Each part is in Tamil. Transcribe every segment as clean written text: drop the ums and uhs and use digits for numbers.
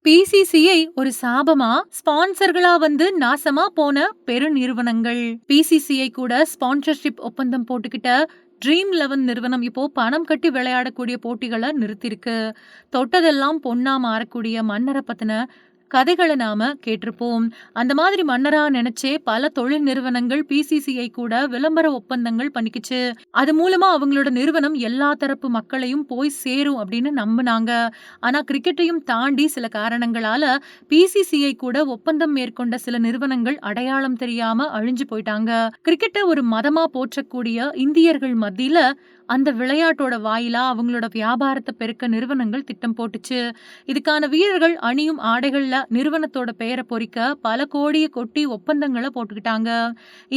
பிசிசிஐ ஒரு சாபமா, ஸ்பான்சர்களா வந்து நாசமா போன பெருநிறுவனங்கள். பிசிசிஐ கூட ஸ்பான்சர்ஷிப் ஒப்பந்தம் போட்டுக்கிட்ட ட்ரீம் 11 நிறுவனம் இப்போ பணம் கட்டி விளையாடக்கூடிய போட்டிகளை நிறுத்திருக்கு. தொட்டதெல்லாம் பொன்னா மாறக்கூடிய மன்னரை பத்தின கதைகளை நாம கேட்டிருப்போம். அந்த மாதிரி மன்னரா நினைச்சே பல தொழில் நிறுவனங்கள் பிசிசிஐ கூட விளம்பர ஒப்பந்தங்கள் பண்ணிக்கிச்சு. அது மூலமா அவங்களோட நிறுவனம் எல்லா தரப்பு மக்களையும் போய் சேரும் அப்படின்னு நம்புனாங்க. ஆனா கிரிக்கெட்டையும் தாண்டி சில காரணங்களால பிசிசிஐ கூட ஒப்பந்தம் மேற்கொண்ட சில நிறுவனங்கள் அடையாளம் தெரியாம அழிஞ்சு போயிட்டாங்க. கிரிக்கெட்டை ஒரு மதமா போற்றக்கூடிய இந்தியர்கள் மத்தியில அந்த விளையாட்டோட வாயிலா அவங்களோட வியாபாரத்தை பெருக்க நிறுவனங்கள் திட்டம் போட்டுச்சு. இதுக்கான வீரர்கள் அணியும் ஆடைகள்ல நிறுவனத்தோட பெயரை பொறிக்க பல கோடியை கொட்டி ஒப்பந்தங்களை போட்டுக்கிட்டாங்க.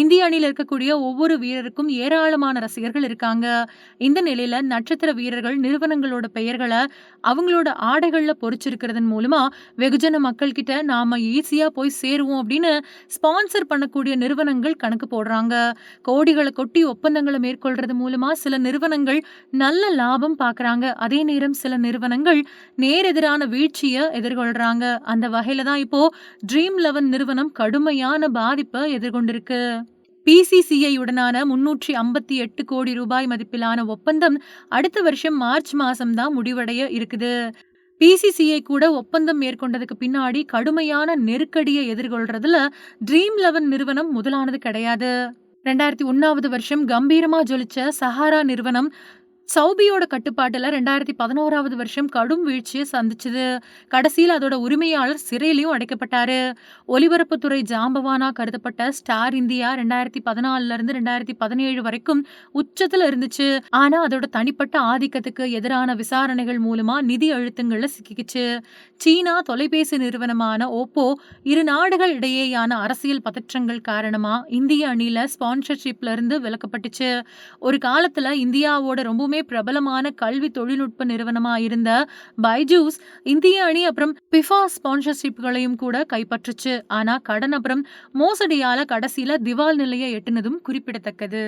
இந்திய அணியில இருக்கக்கூடிய ஒவ்வொரு வீரருக்கும் ஏராளமான ரசிகர்கள் இருக்காங்க. இந்த நிலையில நட்சத்திர வீரர்கள் நிறுவனங்களோட பெயர்களை அவங்களோட ஆடைகள்ல பொறிச்சிருக்கிறதன் மூலமா வெகுஜன மக்கள் கிட்ட நாம ஈஸியா போய் சேருவோம் அப்படின்னு ஸ்பான்சர் பண்ணக்கூடிய நிறுவனங்கள் கணக்கு போடுறாங்க. கோடிகளை கொட்டி ஒப்பந்தங்களை மேற்கொள்றது மூலமா சில நிறுவனங்கள் நல்ல லாபம் பாக்குறாங்க. அதே நேரம் சில நிறுவனங்கள் நேரெதிரான வீழ்ச்சியை எதிர்கொள்றாங்க. அந்த வகையில தான் இப்போ ட்ரீம் 11 நிறுவனம் கடுமையான பாதிப்பை எதிர்கொண்டிருக்கு. பிசிசிஐ உடனான 358 கோடி ரூபாய் மதிப்பிலான ஒப்பந்தம் அடுத்த வருஷம் மார்ச் மாசம் தான் முடிவடைய இருக்குது. பிசிசிஐ கூட ஒப்பந்தம் மேற்கொண்டதுக்கு பின்னாடி கடுமையான நெருக்கடியை எதிர்கொள்றதுல ட்ரீம் 11 நிறுவனம் முதலானது கிடையாது. 2001வது வருஷம் கம்பீரமா ஜொலிச்ச சஹாரா நிறுவனம் சௌபியோட கட்டுப்பாட்டுல 2011வது வருஷம் கடும் வீழ்ச்சியை சந்திச்சது. கடைசியில் அதோட உரிமையாளர் சிறையிலையும் அடைக்கப்பட்டாரு. ஒலிபரப்புத்துறை ஜாம்பவானா கருதப்பட்ட ஸ்டார் இந்தியா 2014ல இருந்து 2017 வரைக்கும் உச்சத்துல இருந்துச்சு. ஆனா அதோட தனிப்பட்ட ஆதிக்கத்துக்கு எதிரான விசாரணைகள் மூலமா நிதி அழுத்தங்கள்ல சிக்கிக்கிச்சு. சீனா தொலைபேசி நிறுவனமான ஓப்போ இரு நாடுகள் இடையேயான அரசியல் பதற்றங்கள் காரணமா இந்திய அணியில ஸ்பான்சர்ஷிப்ல இருந்து விலக்கப்பட்டுச்சு. ஒரு காலத்துல இந்தியாவோட ரொம்பவுமே பிரபலமான கல்வி தொழில்நுட்ப நிறுவனமா இருந்த பைஜூஸ் இந்திய அணி அப்புறம் பிஃபா ஸ்பான்சர்ஷிப்களையும் கூட கைப்பற்றுச்சு. ஆனா கடன் அப்புறம் மோசடியால கடைசியில திவால் நிலையை எட்டுனதும் குறிப்பிடத்தக்கது.